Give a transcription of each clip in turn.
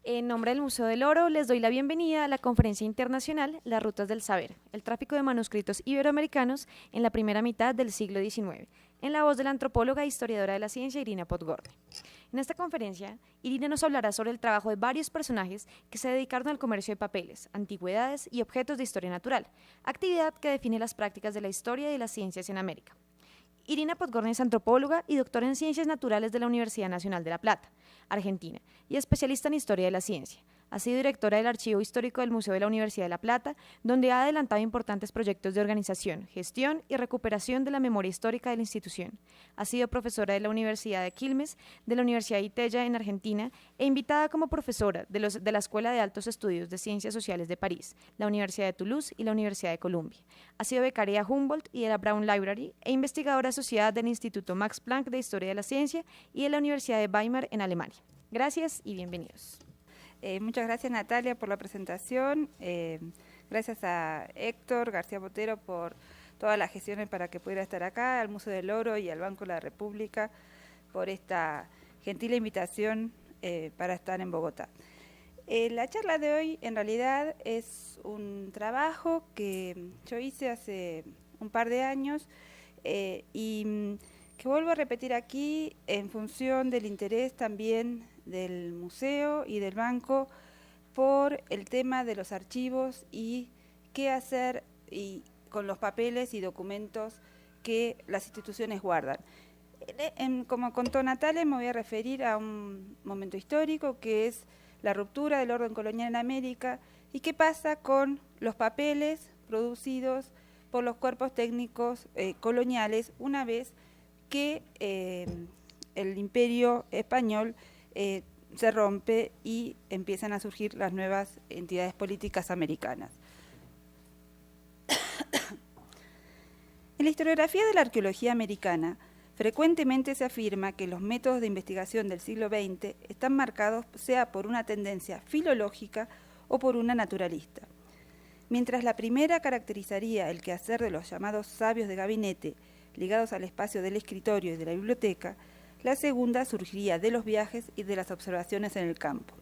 En nombre del Museo del Oro, les doy la bienvenida a la conferencia internacional Las Rutas del Saber, el tráfico de manuscritos iberoamericanos en la primera mitad del siglo XIX, en la voz de la antropóloga e historiadora de la ciencia Irina Podgorny. En esta conferencia, Irina nos hablará sobre el trabajo de varios personajes que se dedicaron al comercio de papeles, antigüedades y objetos de historia natural, actividad que define las prácticas de la historia y de las ciencias en América. Irina Podgorny es antropóloga y doctora en Ciencias Naturales de la Universidad Nacional de La Plata, Argentina, y especialista en Historia de la Ciencia. Ha sido directora del Archivo Histórico del Museo de la Universidad de La Plata, donde ha adelantado importantes proyectos de organización, gestión y recuperación de la memoria histórica de la institución. Ha sido profesora de la Universidad de Quilmes, de la Universidad de Itella en Argentina e invitada como profesora de la Escuela de Altos Estudios de Ciencias Sociales de París, la Universidad de Toulouse y la Universidad de Columbia. Ha sido becaria Humboldt y de la Brown Library e investigadora asociada del Instituto Max Planck de Historia de la Ciencia y de la Universidad de Weimar en Alemania. Gracias y bienvenidos. Muchas gracias, Natalia, por la presentación. Gracias a Héctor García Botero por todas las gestiones para que pudiera estar acá, al Museo del Oro y al Banco de la República por esta gentil invitación para estar en Bogotá. La charla de hoy en realidad es un trabajo que yo hice hace un par de años y que vuelvo a repetir aquí en función del interés también del museo y del banco por el tema de los archivos y qué hacer con los papeles y documentos que las instituciones guardan. Como contó Natalia, me voy a referir a un momento histórico que es la ruptura del orden colonial en América y qué pasa con los papeles producidos por los cuerpos técnicos coloniales una vez que el imperio español se rompe y empiezan a surgir las nuevas entidades políticas americanas. En la historiografía de la arqueología americana, frecuentemente se afirma que los métodos de investigación del siglo XX están marcados sea por una tendencia filológica o por una naturalista. Mientras la primera caracterizaría el quehacer de los llamados sabios de gabinete, ligados al espacio del escritorio y de la biblioteca, la segunda surgiría de los viajes y de las observaciones en el campo.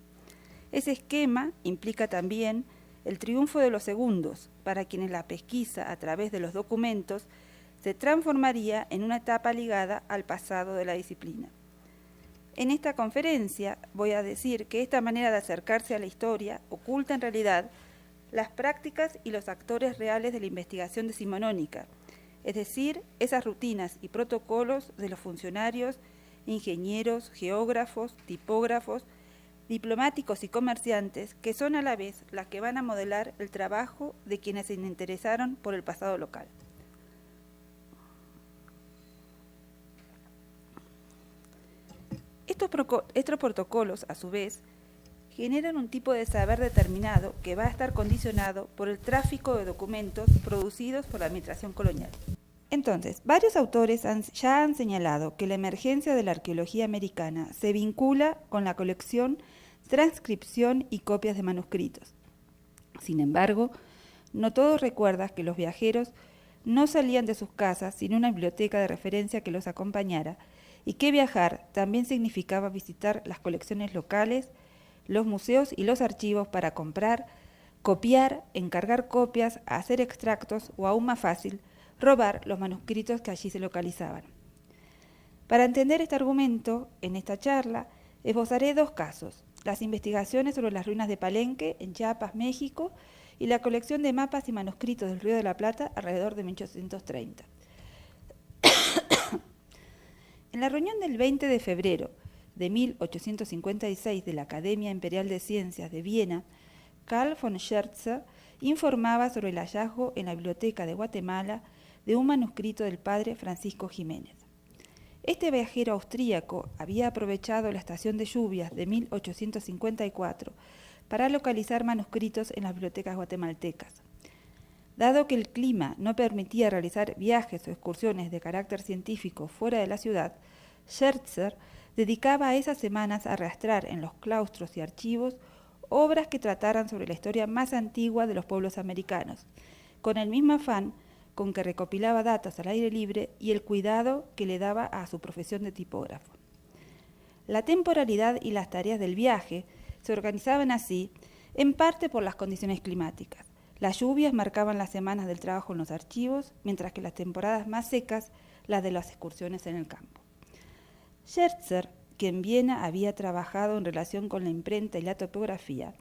Ese esquema implica también el triunfo de los segundos, para quienes la pesquisa a través de los documentos se transformaría en una etapa ligada al pasado de la disciplina. En esta conferencia voy a decir que esta manera de acercarse a la historia oculta en realidad las prácticas y los actores reales de la investigación decimonónica, es decir, esas rutinas y protocolos de los funcionarios, ingenieros, geógrafos, tipógrafos, diplomáticos y comerciantes, que son a la vez las que van a modelar el trabajo de quienes se interesaron por el pasado local. Estos protocolos, a su vez, generan un tipo de saber determinado que va a estar condicionado por el tráfico de documentos producidos por la administración colonial. Entonces, varios autores ya han señalado que la emergencia de la arqueología americana se vincula con la colección, transcripción y copias de manuscritos. Sin embargo, no todos recuerdan que los viajeros no salían de sus casas sin una biblioteca de referencia que los acompañara y que viajar también significaba visitar las colecciones locales, los museos y los archivos para comprar, copiar, encargar copias, hacer extractos o, aún más fácil, robar los manuscritos que allí se localizaban. Para entender este argumento, en esta charla, esbozaré dos casos: las investigaciones sobre las ruinas de Palenque, en Chiapas, México, y la colección de mapas y manuscritos del Río de la Plata alrededor de 1830. En la reunión del 20 de febrero de 1856 de la Academia Imperial de Ciencias de Viena, Karl von Scherzer informaba sobre el hallazgo en la Biblioteca de Guatemala de un manuscrito del padre Francisco Jiménez. Este viajero austríaco había aprovechado la estación de lluvias de 1854 para localizar manuscritos en las bibliotecas guatemaltecas. Dado que el clima no permitía realizar viajes o excursiones de carácter científico fuera de la ciudad, Scherzer dedicaba a esas semanas a rastrear en los claustros y archivos obras que trataran sobre la historia más antigua de los pueblos americanos, con el mismo afán con que recopilaba datos al aire libre y el cuidado que le daba a su profesión de tipógrafo. La temporalidad y las tareas del viaje Se organizaban así, en parte por las condiciones climáticas. Las lluvias marcaban las semanas del trabajo en los archivos, mientras que las temporadas más secas, las de las excursiones en el campo. Scherzer, que en Viena había trabajado en relación con la imprenta y la topografía,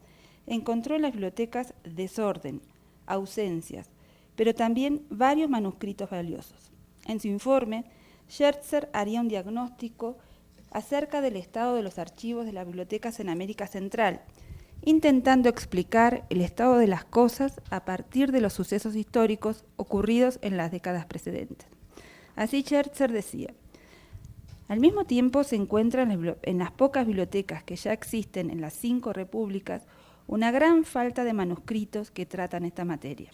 encontró en las bibliotecas desorden, ausencias, pero también varios manuscritos valiosos. En su informe, Scherzer haría un diagnóstico acerca del estado de los archivos de las bibliotecas en América Central, intentando explicar el estado de las cosas a partir de los sucesos históricos ocurridos en las décadas precedentes. Así Scherzer decía: al mismo tiempo se encuentra en las pocas bibliotecas que ya existen en las 5 repúblicas una gran falta de manuscritos que tratan esta materia.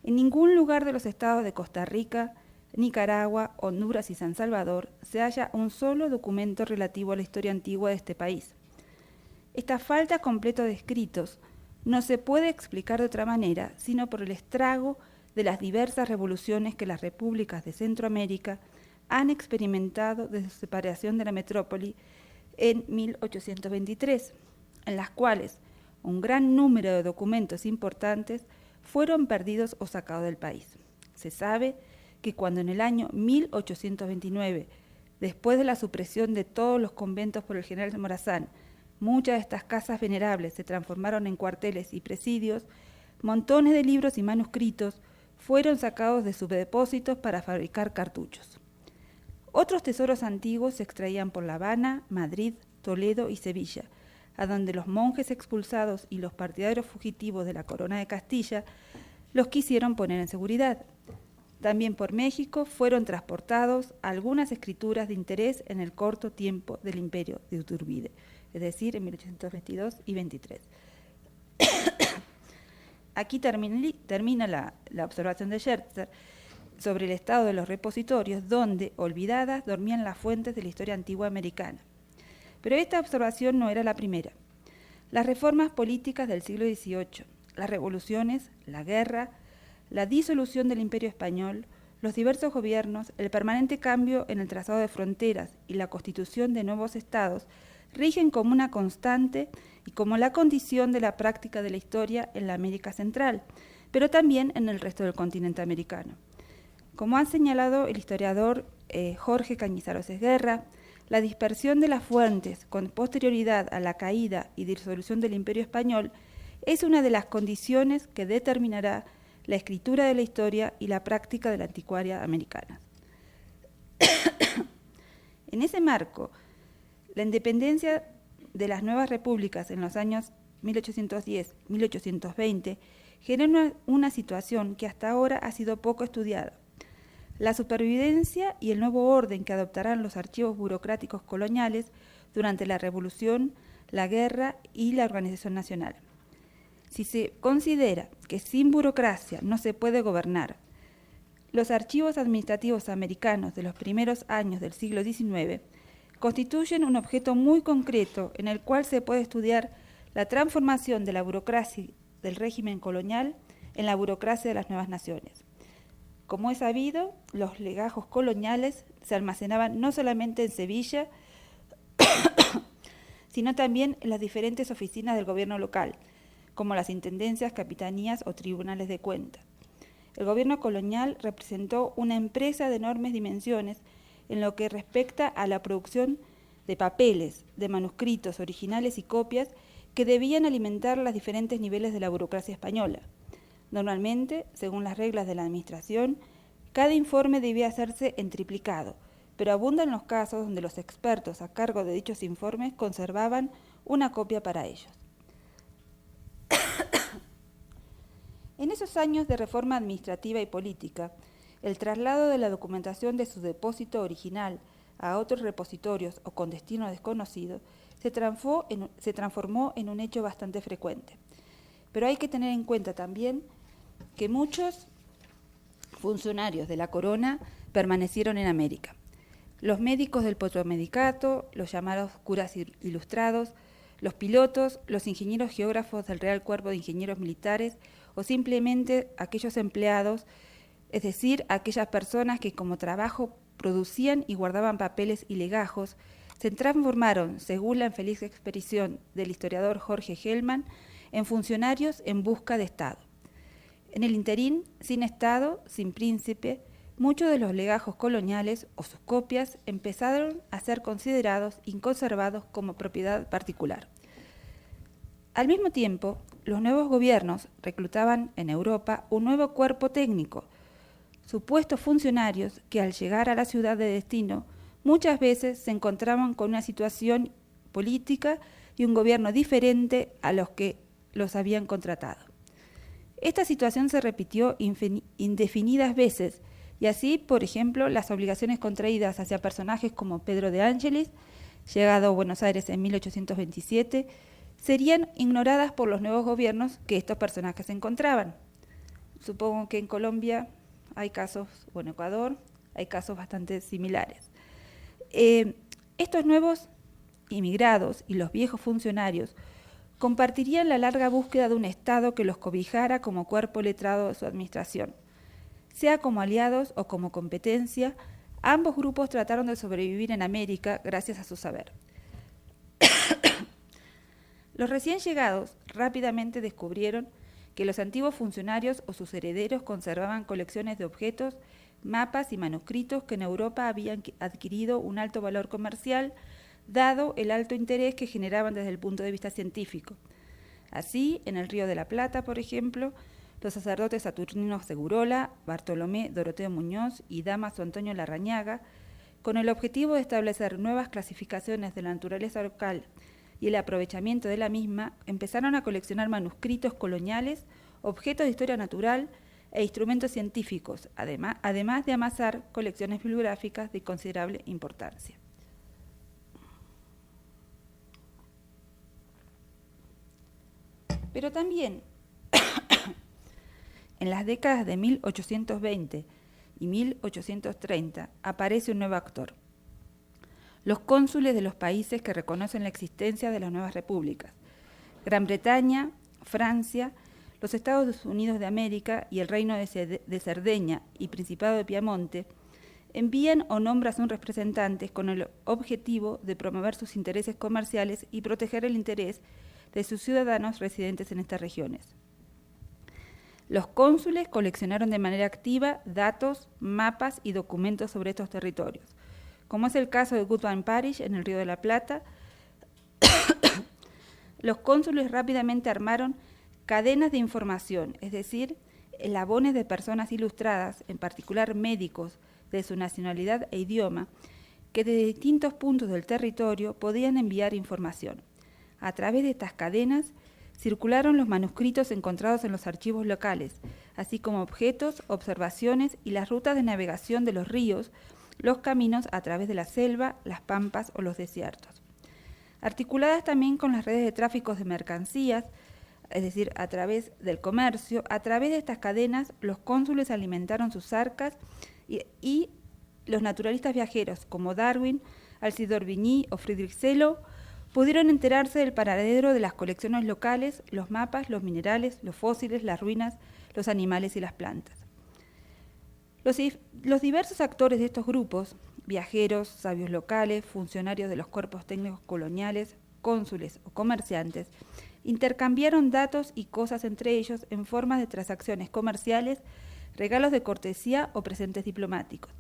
En ningún lugar de los estados de Costa Rica, Nicaragua, Honduras y San Salvador se halla un solo documento relativo a la historia antigua de este país. Esta falta completa de escritos no se puede explicar de otra manera sino por el estrago de las diversas revoluciones que las repúblicas de Centroamérica han experimentado desde su separación de la metrópoli en 1823, en las cuales un gran número de documentos importantes fueron perdidos o sacados del país. Se sabe que cuando en el año 1829, después de la supresión de todos los conventos por el general Morazán, muchas de estas casas venerables se transformaron en cuarteles y presidios, montones de libros y manuscritos fueron sacados de sus depósitos para fabricar cartuchos. Otros tesoros antiguos se extraían por La Habana, Madrid, Toledo y Sevilla, a donde los monjes expulsados y los partidarios fugitivos de la corona de Castilla los quisieron poner en seguridad. También por México fueron transportados algunas escrituras de interés en el corto tiempo del imperio de Iturbide, es decir, en 1822 y 23. Aquí termina la observación de Scherzer sobre el estado de los repositorios, donde, olvidadas, dormían las fuentes de la historia antigua americana. Pero esta observación no era la primera. Las reformas políticas del siglo XVIII, las revoluciones, la guerra, la disolución del Imperio Español, los diversos gobiernos, el permanente cambio en el trazado de fronteras y la constitución de nuevos estados rigen como una constante y como la condición de la práctica de la historia en la América Central, pero también en el resto del continente americano. Como ha señalado el historiador Jorge Cañizares Guerra, la dispersión de las fuentes con posterioridad a la caída y disolución del Imperio Español es una de las condiciones que determinará la escritura de la historia y la práctica de la anticuaria americana. En ese marco, la independencia de las nuevas repúblicas en los años 1810-1820 genera una situación que hasta ahora ha sido poco estudiada. La supervivencia y el nuevo orden que adoptarán los archivos burocráticos coloniales durante la Revolución, la guerra y la organización nacional. Si se considera que sin burocracia no se puede gobernar, los archivos administrativos americanos de los primeros años del siglo XIX constituyen un objeto muy concreto en el cual se puede estudiar la transformación de la burocracia del régimen colonial en la burocracia de las nuevas naciones. Como es sabido, los legajos coloniales se almacenaban no solamente en Sevilla, sino también en las diferentes oficinas del gobierno local, como las intendencias, capitanías o tribunales de cuentas. El gobierno colonial representó una empresa de enormes dimensiones en lo que respecta a la producción de papeles, de manuscritos originales y copias que debían alimentar los diferentes niveles de la burocracia española. Normalmente, según las reglas de la administración, cada informe debía hacerse en triplicado, pero abundan los casos donde los expertos a cargo de dichos informes conservaban una copia para ellos. En esos años de reforma administrativa y política, el traslado de la documentación de su depósito original a otros repositorios o con destino desconocido se transformó en un hecho bastante frecuente. Pero hay que tener en cuenta también que muchos funcionarios de la corona permanecieron en América. Los médicos del potromedicato, los llamados curas ilustrados, los pilotos, los ingenieros geógrafos del Real Cuerpo de Ingenieros Militares o simplemente aquellos empleados, es decir, aquellas personas que como trabajo producían y guardaban papeles y legajos, se transformaron, según la infeliz expresión del historiador Jorge Hellman, en funcionarios en busca de Estado. En el interín, sin Estado, sin príncipe, muchos de los legajos coloniales o sus copias empezaron a ser considerados y conservados como propiedad particular. Al mismo tiempo, los nuevos gobiernos reclutaban en Europa un nuevo cuerpo técnico, supuestos funcionarios que al llegar a la ciudad de destino muchas veces se encontraban con una situación política y un gobierno diferente a los que los habían contratado. Esta situación se repitió indefinidas veces y así, por ejemplo, las obligaciones contraídas hacia personajes como Pedro de Ángeles, llegado a Buenos Aires en 1827, serían ignoradas por los nuevos gobiernos que estos personajes encontraban. Supongo que en Colombia hay casos, o en Ecuador, hay casos bastante similares. Estos nuevos inmigrados y los viejos funcionarios compartirían la larga búsqueda de un Estado que los cobijara como cuerpo letrado de su administración. Sea como aliados o como competencia, ambos grupos trataron de sobrevivir en América gracias a su saber. Los recién llegados rápidamente descubrieron que los antiguos funcionarios o sus herederos conservaban colecciones de objetos, mapas y manuscritos que en Europa habían adquirido un alto valor comercial, dado el alto interés que generaban desde el punto de vista científico. Así, en el Río de la Plata, por ejemplo, los sacerdotes Saturnino Segurola, Bartolomé Doroteo Muñoz y Dámaso Antonio Larrañaga, con el objetivo de establecer nuevas clasificaciones de la naturaleza local y el aprovechamiento de la misma, empezaron a coleccionar manuscritos coloniales, objetos de historia natural e instrumentos científicos, además de amasar colecciones bibliográficas de considerable importancia. Pero también, en las décadas de 1820 y 1830, aparece un nuevo actor: los cónsules de los países que reconocen la existencia de las nuevas repúblicas. Gran Bretaña, Francia, los Estados Unidos de América y el Reino de Cerdeña y Principado de Piamonte envían o nombran a sus representantes con el objetivo de promover sus intereses comerciales y proteger el interés de sus ciudadanos residentes en estas regiones. Los cónsules coleccionaron de manera activa datos, mapas y documentos sobre estos territorios, como es el caso de Goodwin Parish en el Río de la Plata. Los cónsules rápidamente armaron cadenas de información, es decir, eslabones de personas ilustradas, en particular médicos de su nacionalidad e idioma, que desde distintos puntos del territorio podían enviar información. A través de estas cadenas circularon los manuscritos encontrados en los archivos locales, así como objetos, observaciones y las rutas de navegación de los ríos, los caminos a través de la selva, las pampas o los desiertos. Articuladas también con las redes de tráficos de mercancías, es decir, a través del comercio, a través de estas cadenas los cónsules alimentaron sus arcas y los naturalistas viajeros como Darwin, Alcide d'Orbigny o Friedrich Sello pudieron enterarse del paradero de las colecciones locales, los mapas, los minerales, los fósiles, las ruinas, los animales y las plantas. Los diversos actores de estos grupos, viajeros, sabios locales, funcionarios de los cuerpos técnicos coloniales, cónsules o comerciantes, intercambiaron datos y cosas entre ellos en forma de transacciones comerciales, regalos de cortesía o presentes diplomáticos.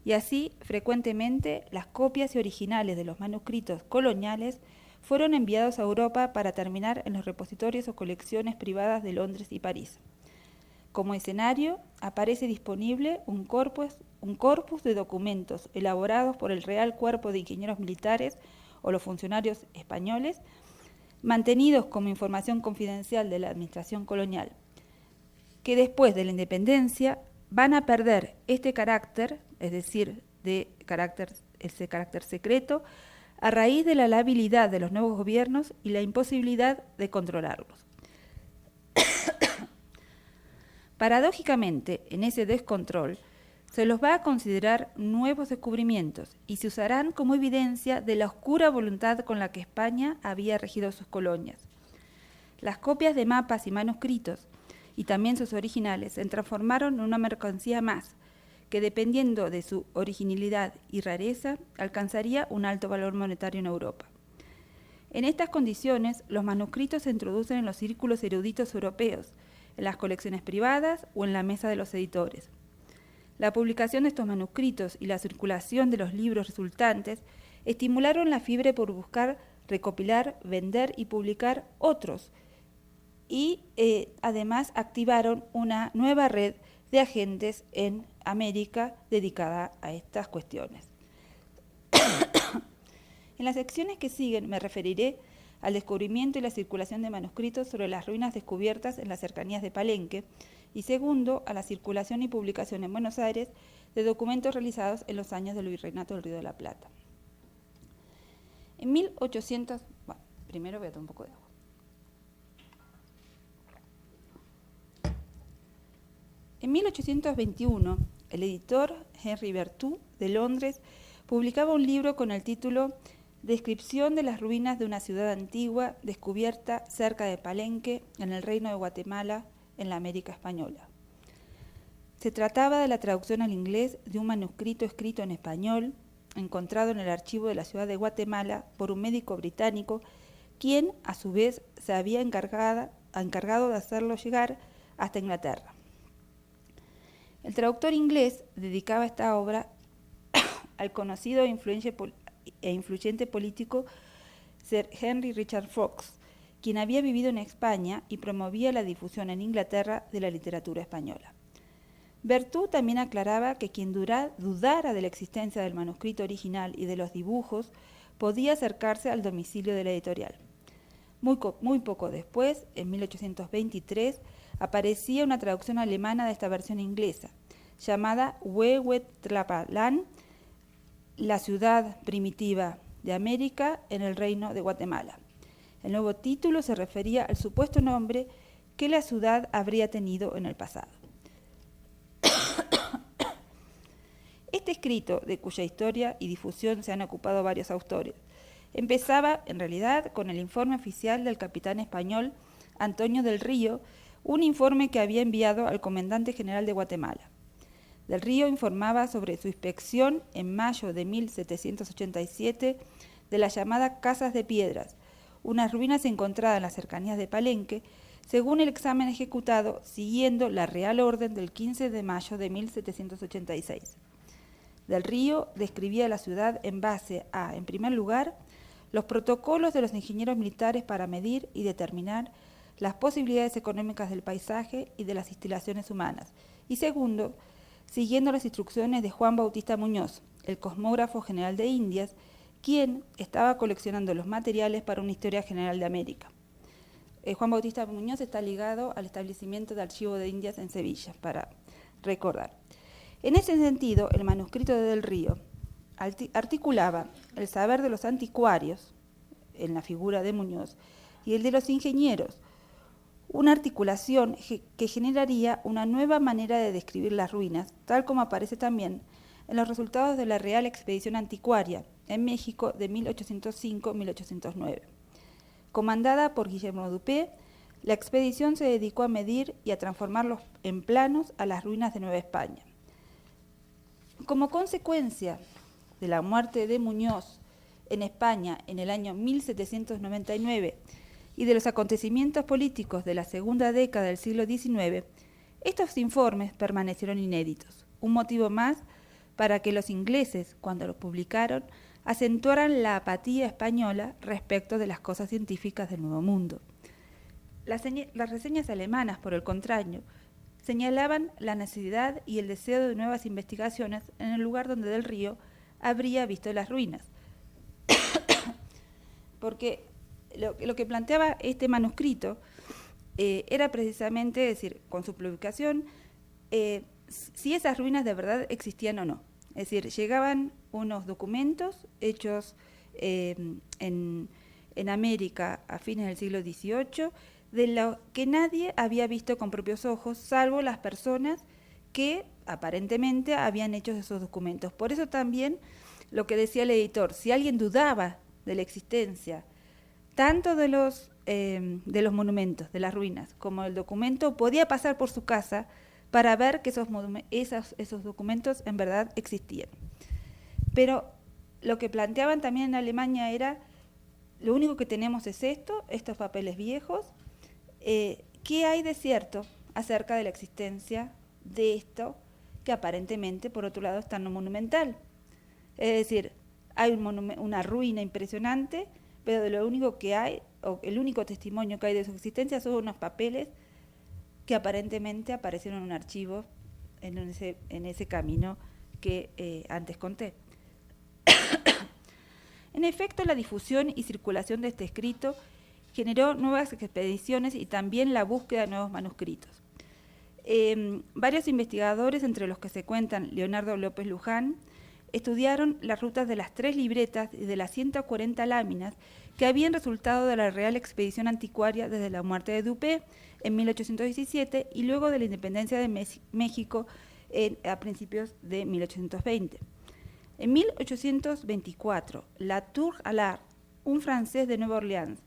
Y así, frecuentemente, las copias y originales de los manuscritos coloniales fueron enviados a Europa para terminar en los repositorios o colecciones privadas de Londres y París. Como escenario, aparece disponible un corpus de documentos elaborados por el Real Cuerpo de Ingenieros Militares o los funcionarios españoles, mantenidos como información confidencial de la administración colonial, que después de la independencia van a perder este carácter, es decir, ese carácter secreto, a raíz de la labilidad de los nuevos gobiernos y la imposibilidad de controlarlos. Paradójicamente, en ese descontrol, se los va a considerar nuevos descubrimientos y se usarán como evidencia de la oscura voluntad con la que España había regido sus colonias. Las copias de mapas y manuscritos, y también sus originales, se transformaron en una mercancía más, que dependiendo de su originalidad y rareza, alcanzaría un alto valor monetario en Europa. En estas condiciones, los manuscritos se introducen en los círculos eruditos europeos, en las colecciones privadas o en la mesa de los editores. La publicación de estos manuscritos y la circulación de los libros resultantes estimularon la fiebre por buscar, recopilar, vender y publicar otros, y además activaron una nueva red de agentes en América dedicada a estas cuestiones. En las secciones que siguen me referiré al descubrimiento y la circulación de manuscritos sobre las ruinas descubiertas en las cercanías de Palenque, y segundo, a la circulación y publicación en Buenos Aires de documentos realizados en los años del Virreinato del Río de la Plata. En 1800, primero voy a tomar un poco de agua. En 1821, el editor Henry Berthoud de Londres publicaba un libro con el título Descripción de las ruinas de una ciudad antigua descubierta cerca de Palenque, en el Reino de Guatemala, en la América Española. Se trataba de la traducción al inglés de un manuscrito escrito en español, encontrado en el archivo de la ciudad de Guatemala por un médico británico, quien a su vez se había encargado de hacerlo llegar hasta Inglaterra. El traductor inglés dedicaba esta obra al conocido e influyente político Sir Henry Richard Fox, quien había vivido en España y promovía la difusión en Inglaterra de la literatura española. Berthoud también aclaraba que quien dudara de la existencia del manuscrito original y de los dibujos podía acercarse al domicilio de la editorial. Muy poco después, en 1823, aparecía una traducción alemana de esta versión inglesa, llamada Huehuetlapan, la ciudad primitiva de América en el Reino de Guatemala. El nuevo título se refería al supuesto nombre que la ciudad habría tenido en el pasado. Este escrito, de cuya historia y difusión se han ocupado varios autores, empezaba, en realidad, con el informe oficial del capitán español Antonio del Río, un informe que había enviado al comandante general de Guatemala. Del Río informaba sobre su inspección en mayo de 1787 de las llamadas Casas de Piedras, unas ruinas encontradas en las cercanías de Palenque, según el examen ejecutado siguiendo la Real Orden del 15 de mayo de 1786. Del Río describía la ciudad en base a, en primer lugar, los protocolos de los ingenieros militares para medir y determinar las posibilidades económicas del paisaje y de las instalaciones humanas, y segundo, siguiendo las instrucciones de Juan Bautista Muñoz, el cosmógrafo general de Indias, quien estaba coleccionando los materiales para una historia general de América. Juan Bautista Muñoz está ligado al establecimiento del Archivo de Indias en Sevilla, para recordar. En ese sentido, el manuscrito de Del Río articulaba el saber de los anticuarios, en la figura de Muñoz, y el de los ingenieros, una articulación que generaría una nueva manera de describir las ruinas, tal como aparece también en los resultados de la Real Expedición Anticuaria en México de 1805-1809. Comandada por Guillermo Dupé, la expedición se dedicó a medir y a transformarlos en planos a las ruinas de Nueva España. Como consecuencia de la muerte de Muñoz en España en el año 1799 y de los acontecimientos políticos de la segunda década del siglo XIX, estos informes permanecieron inéditos, un motivo más para que los ingleses, cuando los publicaron, acentuaran la apatía española respecto de las cosas científicas del Nuevo Mundo. Las reseñas alemanas, por el contrario, señalaban la necesidad y el deseo de nuevas investigaciones en el lugar donde Del Río habría visto las ruinas. Porque lo que planteaba este manuscrito era precisamente decir, con su publicación, si esas ruinas de verdad existían o no. Es decir, llegaban unos documentos hechos en América a fines del siglo XVIII, de lo que nadie había visto con propios ojos, salvo las personas que aparentemente habían hecho esos documentos. Por eso también lo que decía el editor, si alguien dudaba de la existencia tanto de los monumentos, de las ruinas, como del documento, podía pasar por su casa para ver que esos documentos en verdad existían. Pero lo que planteaban también en Alemania era, lo único que tenemos es estos papeles viejos. ¿Qué hay de cierto acerca de la existencia de esto que aparentemente, por otro lado, es tan monumental? Es decir, hay una ruina impresionante, pero de lo único que hay, o el único testimonio que hay de su existencia son unos papeles que aparentemente aparecieron en un archivo en ese camino que antes conté. En efecto, la difusión y circulación de este escrito generó nuevas expediciones y también la búsqueda de nuevos manuscritos. Varios investigadores, entre los que se cuentan Leonardo López Luján, estudiaron las rutas de las 3 libretas y de las 140 láminas que habían resultado de la Real Expedición Anticuaria desde la muerte de Dupé en 1817 y luego de la independencia de México a principios de 1820. En 1824, Latour Allard, un francés de Nueva Orleans,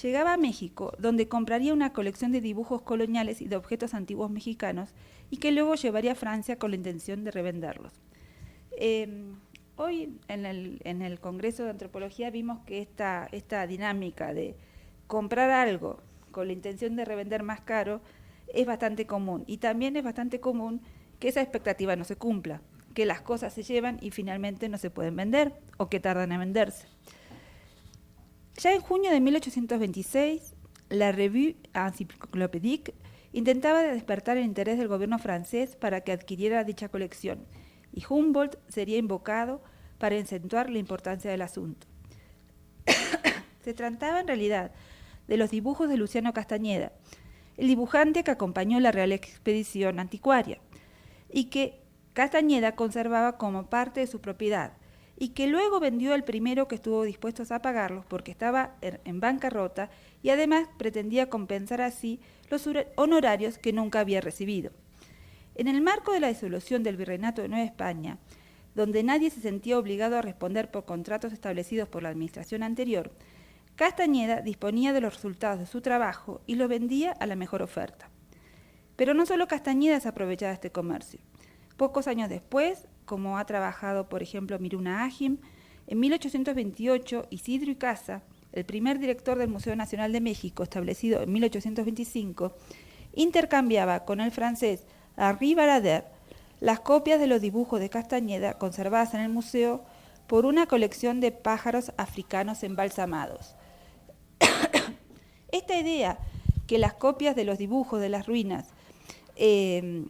llegaba a México, donde compraría una colección de dibujos coloniales y de objetos antiguos mexicanos y que luego llevaría a Francia con la intención de revenderlos. Hoy en el Congreso de Antropología vimos que esta dinámica de comprar algo con la intención de revender más caro es bastante común, y también es bastante común que esa expectativa no se cumpla, que las cosas se llevan y finalmente no se pueden vender o que tardan en venderse. Ya en junio de 1826, la Revue Encyclopédique intentaba despertar el interés del gobierno francés para que adquiriera dicha colección, y Humboldt sería invocado para acentuar la importancia del asunto. Se trataba en realidad de los dibujos de Luciano Castañeda, el dibujante que acompañó la Real Expedición Anticuaria, y que Castañeda conservaba como parte de su propiedad, y que luego vendió al primero que estuvo dispuesto a pagarlos porque estaba en bancarrota y además pretendía compensar así los honorarios que nunca había recibido. En el marco de la disolución del Virreinato de Nueva España, donde nadie se sentía obligado a responder por contratos establecidos por la administración anterior, Castañeda disponía de los resultados de su trabajo y los vendía a la mejor oferta. Pero no solo Castañeda se aprovechaba de este comercio. Pocos años después, como ha trabajado, por ejemplo, Miruna Agim, en 1828 Isidro Icaza, el primer director del Museo Nacional de México, establecido en 1825, intercambiaba con el francés Henri Barader las copias de los dibujos de Castañeda conservadas en el museo por una colección de pájaros africanos embalsamados. Esta idea que las copias de los dibujos de las ruinas se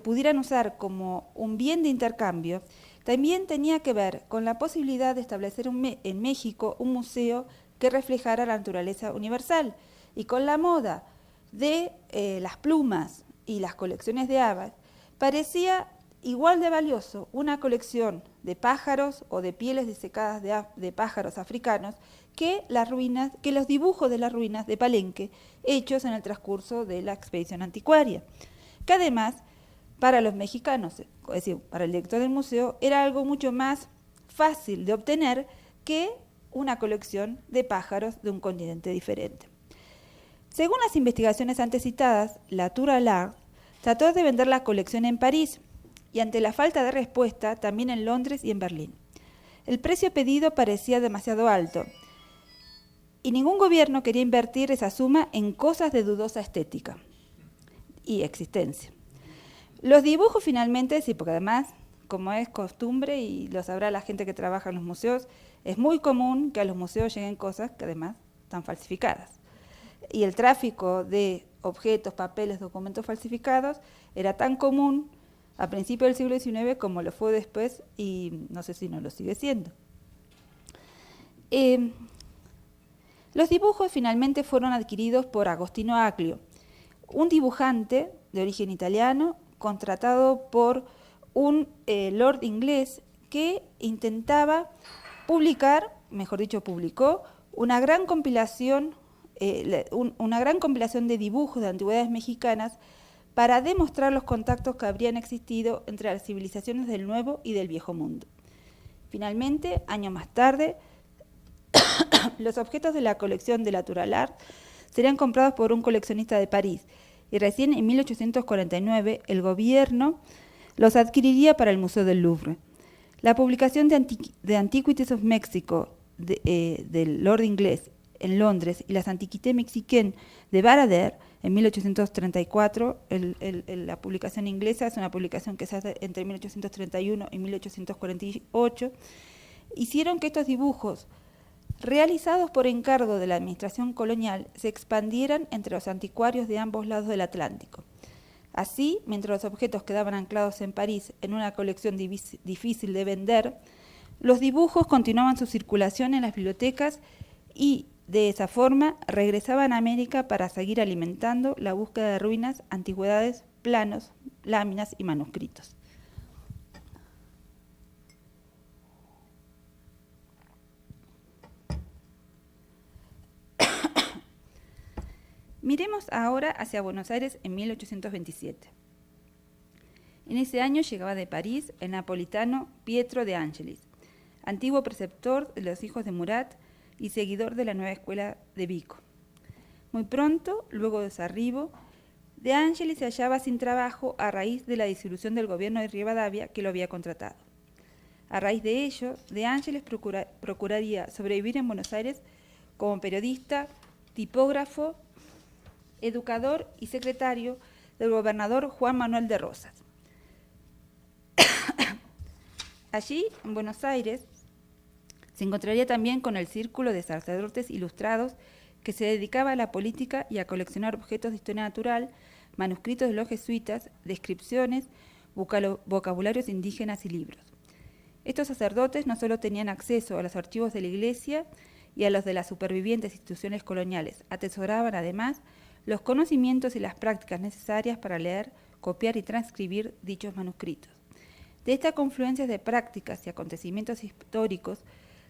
pudieran usar como un bien de intercambio, también tenía que ver con la posibilidad de establecer en México un museo que reflejara la naturaleza universal, y con la moda de las plumas y las colecciones de habas, parecía igual de valioso una colección de pájaros o de pieles disecadas de pájaros africanos que los dibujos de las ruinas de Palenque hechos en el transcurso de la expedición anticuaria, que además para los mexicanos, es decir, para el director del museo, era algo mucho más fácil de obtener que una colección de pájaros de un continente diferente. Según las investigaciones antes citadas, Latour Allard trató de vender la colección en París y ante la falta de respuesta también en Londres y en Berlín. El precio pedido parecía demasiado alto y ningún gobierno quería invertir esa suma en cosas de dudosa estética y existencia. Los dibujos finalmente, sí, porque además, como es costumbre y lo sabrá la gente que trabaja en los museos, es muy común que a los museos lleguen cosas que además están falsificadas. Y el tráfico de objetos, papeles, documentos falsificados era tan común a principios del siglo XIX como lo fue después, y no sé si no lo sigue siendo. Los dibujos finalmente fueron adquiridos por Agostino Aclio, un dibujante de origen italiano contratado por un lord inglés que intentaba publicó una gran compilación de dibujos de antigüedades mexicanas para demostrar los contactos que habrían existido entre las civilizaciones del Nuevo y del Viejo Mundo. Finalmente, años más tarde, los objetos de la colección de Latour Allard serían comprados por un coleccionista de París, y recién en 1849 el gobierno los adquiriría para el Museo del Louvre. La publicación de Antiquities of Mexico del Lord Inglés en Londres y las Antiquités Mexicaines de Barader en 1834, la publicación inglesa es una publicación que se hace entre 1831 y 1848, hicieron que estos dibujos, realizados por encargo de la administración colonial, se expandieran entre los anticuarios de ambos lados del Atlántico. Así, mientras los objetos quedaban anclados en París en una colección difícil de vender, los dibujos continuaban su circulación en las bibliotecas y, de esa forma, regresaban a América para seguir alimentando la búsqueda de ruinas, antigüedades, planos, láminas y manuscritos. Miremos ahora hacia Buenos Aires en 1827. En ese año llegaba de París el napolitano Pietro de Angelis, antiguo preceptor de los hijos de Murat y seguidor de la nueva escuela de Vico. Muy pronto, luego de su arribo, de Angelis se hallaba sin trabajo a raíz de la disolución del gobierno de Rivadavia que lo había contratado. A raíz de ello, de Angelis procuraría sobrevivir en Buenos Aires como periodista, tipógrafo, educador y secretario del gobernador Juan Manuel de Rosas. Allí, en Buenos Aires, se encontraría también con el círculo de sacerdotes ilustrados que se dedicaba a la política y a coleccionar objetos de historia natural, manuscritos de los jesuitas, descripciones, vocabularios indígenas y libros. Estos sacerdotes no solo tenían acceso a los archivos de la Iglesia y a los de las supervivientes instituciones coloniales, atesoraban además los conocimientos y las prácticas necesarias para leer, copiar y transcribir dichos manuscritos. De esta confluencia de prácticas y acontecimientos históricos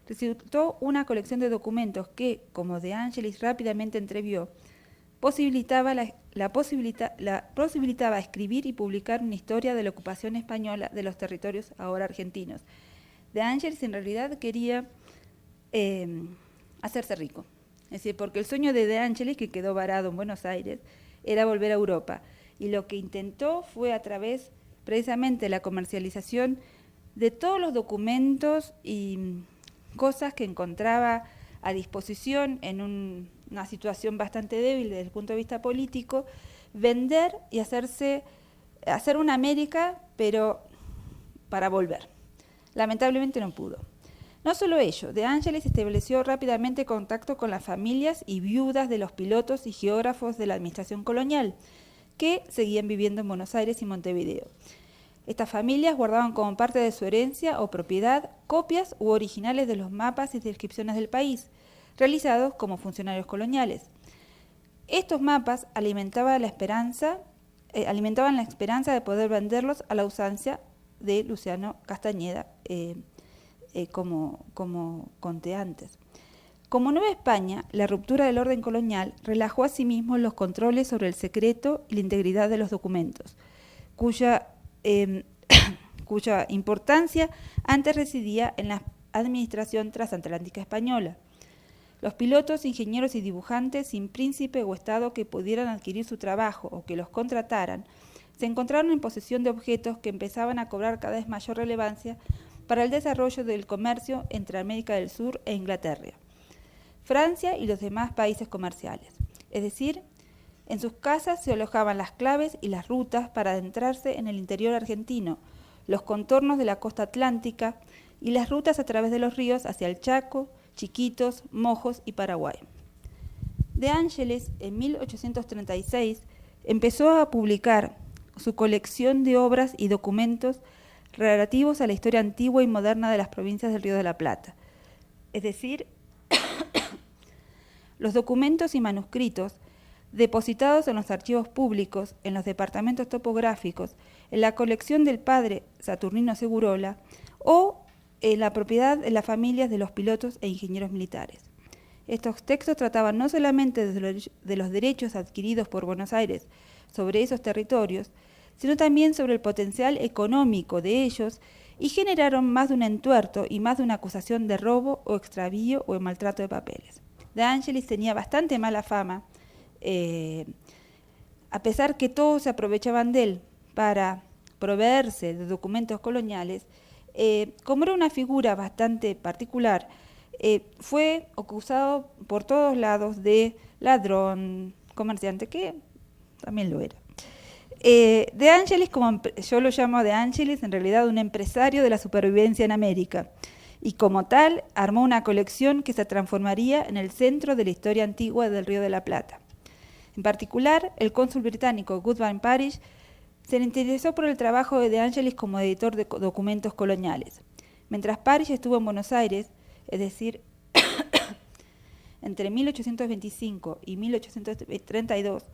resultó una colección de documentos que, como de Angelis rápidamente entrevió, posibilitaba escribir y publicar una historia de la ocupación española de los territorios ahora argentinos. De Angelis en realidad quería hacerse rico. Es decir, porque el sueño de Angelis, que quedó varado en Buenos Aires, era volver a Europa. Y lo que intentó fue a través precisamente de la comercialización de todos los documentos y cosas que encontraba a disposición en una situación bastante débil desde el punto de vista político, vender y hacer una América, pero para volver. Lamentablemente no pudo. No solo ello, de Angelis estableció rápidamente contacto con las familias y viudas de los pilotos y geógrafos de la administración colonial, que seguían viviendo en Buenos Aires y Montevideo. Estas familias guardaban como parte de su herencia o propiedad copias u originales de los mapas y descripciones del país, realizados como funcionarios coloniales. Estos mapas alimentaban la esperanza de poder venderlos a la usancia de Luciano Castañeda, como conté antes. Como Nueva España, la ruptura del orden colonial relajó asimismo los controles sobre el secreto y la integridad de los documentos, cuya importancia antes residía en la administración transatlántica española. Los pilotos, ingenieros y dibujantes sin príncipe o estado que pudieran adquirir su trabajo o que los contrataran, se encontraron en posesión de objetos que empezaban a cobrar cada vez mayor relevancia para el desarrollo del comercio entre América del Sur e Inglaterra, Francia y los demás países comerciales. Es decir, en sus casas se alojaban las claves y las rutas para adentrarse en el interior argentino, los contornos de la costa atlántica y las rutas a través de los ríos hacia el Chaco, Chiquitos, Mojos y Paraguay. De Angelis, en 1836, empezó a publicar su colección de obras y documentos relativos a la historia antigua y moderna de las provincias del Río de la Plata. Es decir, los documentos y manuscritos depositados en los archivos públicos, en los departamentos topográficos, en la colección del padre Saturnino Segurola o en la propiedad de las familias de los pilotos e ingenieros militares. Estos textos trataban no solamente de los derechos adquiridos por Buenos Aires sobre esos territorios, sino también sobre el potencial económico de ellos y generaron más de un entuerto y más de una acusación de robo o extravío o de maltrato de papeles. De Angelis tenía bastante mala fama a pesar que todos se aprovechaban de él para proveerse de documentos coloniales, como era una figura bastante particular, fue acusado por todos lados de ladrón, comerciante, que también lo era. De Angelis, como yo lo llamo De Angelis, en realidad un empresario de la supervivencia en América, y como tal armó una colección que se transformaría en el centro de la historia antigua del Río de la Plata. En particular, el cónsul británico Goodwin Parish se interesó por el trabajo de Angelis como editor de documentos coloniales. Mientras Parish estuvo en Buenos Aires, es decir, entre 1825 y 1832,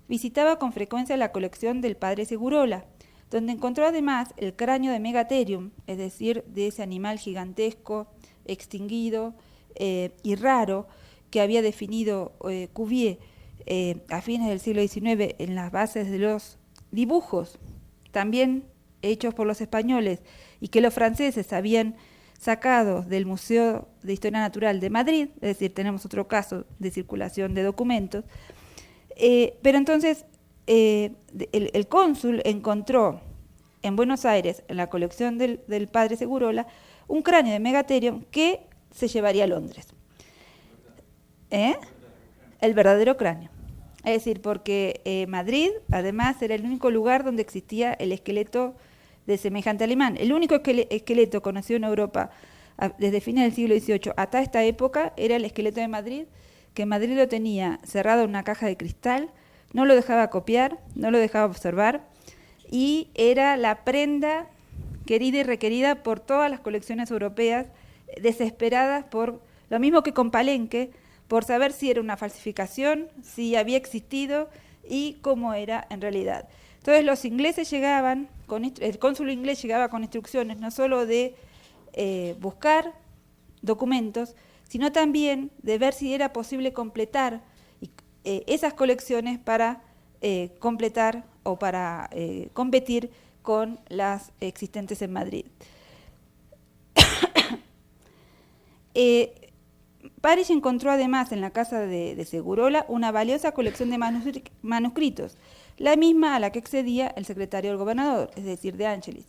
visitaba con frecuencia la colección del padre Segurola, donde encontró además el cráneo de Megatherium, es decir, de ese animal gigantesco, extinguido y raro que había definido Cuvier a fines del siglo XIX en las bases de los dibujos, también hechos por los españoles y que los franceses habían sacado del Museo de Historia Natural de Madrid, es decir, tenemos otro caso de circulación de documentos, pero entonces el cónsul encontró en Buenos Aires, en la colección del padre Segurola, un cráneo de Megatherium que se llevaría a Londres. El verdadero cráneo. Es decir, porque Madrid, además, era el único lugar donde existía el esqueleto de semejante alemán. El único esqueleto conocido en Europa desde fines del siglo XVIII hasta esta época era el esqueleto de Madrid, que Madrid lo tenía cerrado en una caja de cristal, no lo dejaba copiar, no lo dejaba observar, y era la prenda querida y requerida por todas las colecciones europeas, desesperadas por, lo mismo que con Palenque, por saber si era una falsificación, si había existido y cómo era en realidad. Entonces los ingleses llegaban, el cónsul inglés llegaba con instrucciones no solo de buscar documentos, sino también de ver si era posible completar esas colecciones para completar o para competir con las existentes en Madrid. Parish encontró además en la casa de Segurola una valiosa colección de manuscritos, la misma a la que accedía el secretario del gobernador, es decir, De Angelis.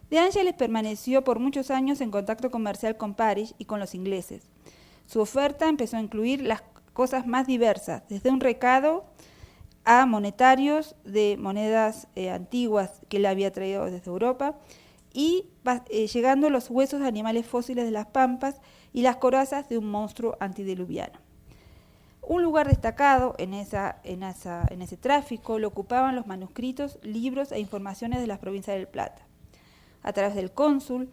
De Angelis permaneció por muchos años en contacto comercial con Parish y con los ingleses. Su oferta empezó a incluir las cosas más diversas, desde un recado a monetarios de monedas antiguas que él había traído desde Europa, y llegando los huesos de animales fósiles de las pampas y las corazas de un monstruo antediluviano. Un lugar destacado en ese tráfico lo ocupaban los manuscritos, libros e informaciones de las provincias del Plata. A través del cónsul,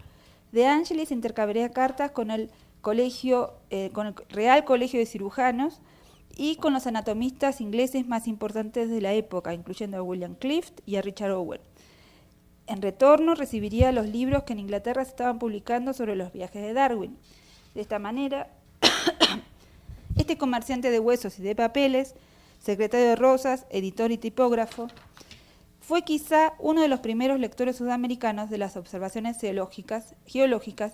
De Angelis intercambiaría cartas con el Real Colegio de Cirujanos y con los anatomistas ingleses más importantes de la época, incluyendo a William Clift y a Richard Owen. En retorno recibiría los libros que en Inglaterra se estaban publicando sobre los viajes de Darwin. De esta manera, este comerciante de huesos y de papeles, secretario de Rosas, editor y tipógrafo, fue quizá uno de los primeros lectores sudamericanos de las observaciones geológicas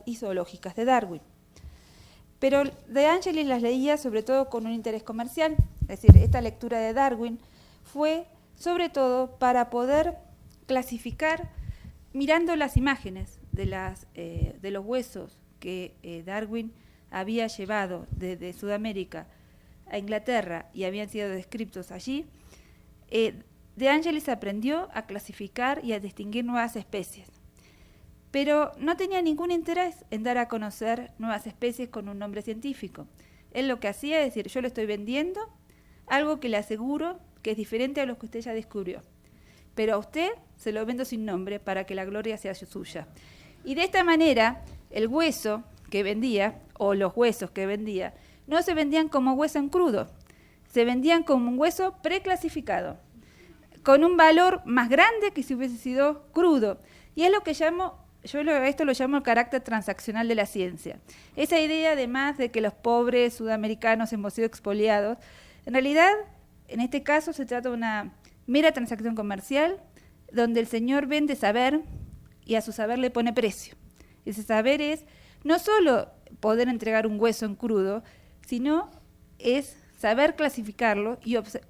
y zoológicas de Darwin. Pero De Angelis las leía sobre todo con un interés comercial, es decir, esta lectura de Darwin fue sobre todo para poder clasificar, mirando las imágenes de los huesos que Darwin había llevado desde Sudamérica a Inglaterra y habían sido descritos allí, De Angelis aprendió a clasificar y a distinguir nuevas especies. Pero no tenía ningún interés en dar a conocer nuevas especies con un nombre científico. Él lo que hacía es decir, yo le estoy vendiendo algo que le aseguro que es diferente a lo que usted ya descubrió. Pero a usted se lo vendo sin nombre para que la gloria sea suya. Y de esta manera, el hueso que vendía, o los huesos que vendía, no se vendían como hueso en crudo, se vendían como un hueso preclasificado, con un valor más grande que si hubiese sido crudo. Y es lo que esto lo llamo el carácter transaccional de la ciencia. Esa idea, además de que los pobres sudamericanos hemos sido expoliados, en realidad, en este caso se trata de una mera transacción comercial, donde el señor vende saber y a su saber le pone precio. Ese saber es no solo poder entregar un hueso en crudo, sino es saber clasificarlo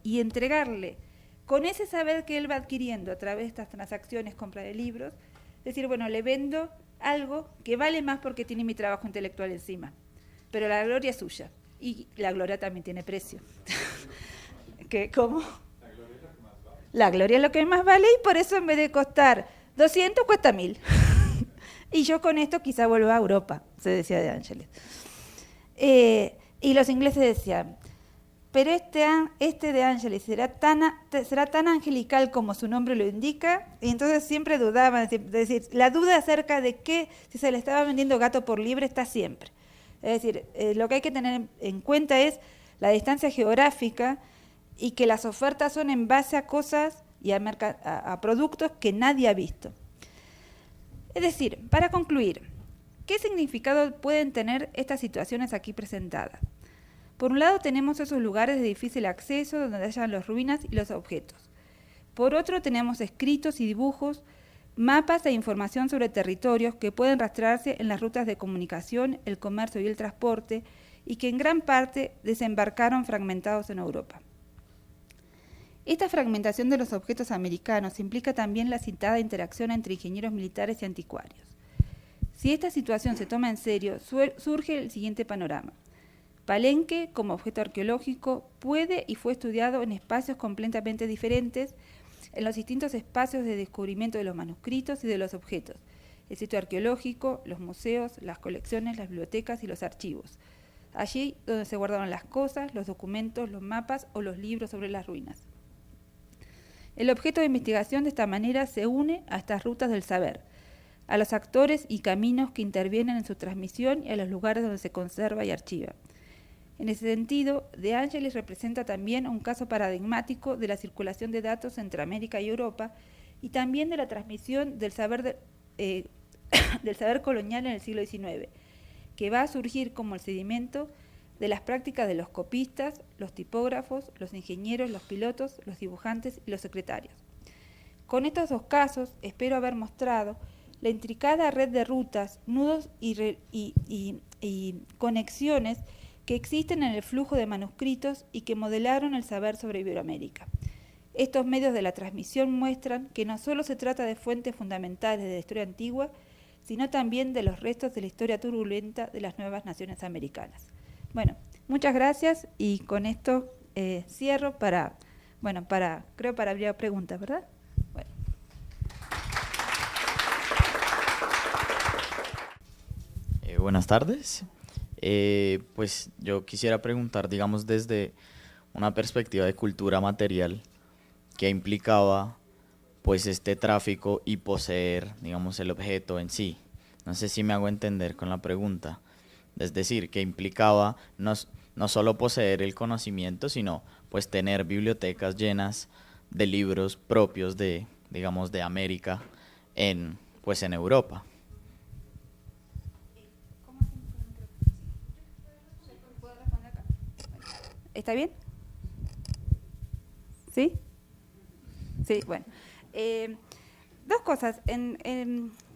y entregarle con ese saber que él va adquiriendo a través de estas transacciones, compra de libros, decir, bueno, le vendo algo que vale más porque tiene mi trabajo intelectual encima, pero la gloria es suya, y la gloria también tiene precio. ¿Cómo? La gloria es lo que más vale, y por eso en vez de costar 200 cuesta 1000. Y yo con esto quizá vuelva a Europa, se decía de Ángeles. Y los ingleses decían, pero este de Ángeles será tan angelical como su nombre lo indica, y entonces siempre dudaban, es decir, la duda acerca de que si se le estaba vendiendo gato por liebre está siempre. Es decir, lo que hay que tener en cuenta es la distancia geográfica y que las ofertas son en base a cosas y a productos que nadie ha visto. Es decir, para concluir, ¿qué significado pueden tener estas situaciones aquí presentadas? Por un lado tenemos esos lugares de difícil acceso donde hallan las ruinas y los objetos. Por otro tenemos escritos y dibujos, mapas e información sobre territorios que pueden rastrearse en las rutas de comunicación, el comercio y el transporte, y que en gran parte desembarcaron fragmentados en Europa. Esta fragmentación de los objetos americanos implica también la citada interacción entre ingenieros militares y anticuarios. Si esta situación se toma en serio, surge el siguiente panorama. Palenque, como objeto arqueológico, puede y fue estudiado en espacios completamente diferentes, en los distintos espacios de descubrimiento de los manuscritos y de los objetos, el sitio arqueológico, los museos, las colecciones, las bibliotecas y los archivos, allí donde se guardaron las cosas, los documentos, los mapas o los libros sobre las ruinas. El objeto de investigación de esta manera se une a estas rutas del saber, a los actores y caminos que intervienen en su transmisión y a los lugares donde se conserva y archiva. En ese sentido, De Angelis representa también un caso paradigmático de la circulación de datos entre América y Europa y también de la transmisión del saber, del saber colonial en el siglo XIX, que va a surgir como el sedimento de las prácticas de los copistas, los tipógrafos, los ingenieros, los pilotos, los dibujantes y los secretarios. Con estos dos casos, espero haber mostrado la intricada red de rutas, nudos y conexiones que existen en el flujo de manuscritos y que modelaron el saber sobre Iberoamérica. Estos medios de la transmisión muestran que no solo se trata de fuentes fundamentales de la historia antigua, sino también de los restos de la historia turbulenta de las nuevas naciones americanas. Bueno, muchas gracias y con esto cierro creo para abrir preguntas, ¿verdad? Bueno. Buenas tardes. Pues yo quisiera preguntar, digamos, desde una perspectiva de cultura material, ¿qué implicaba pues este tráfico y poseer, digamos, el objeto en sí? No sé si me hago entender con la pregunta. Es decir, ¿qué implicaba no solo poseer el conocimiento, sino pues tener bibliotecas llenas de libros propios de, digamos, de América en Europa? ¿Está bien? ¿Sí? Sí, bueno. Dos cosas.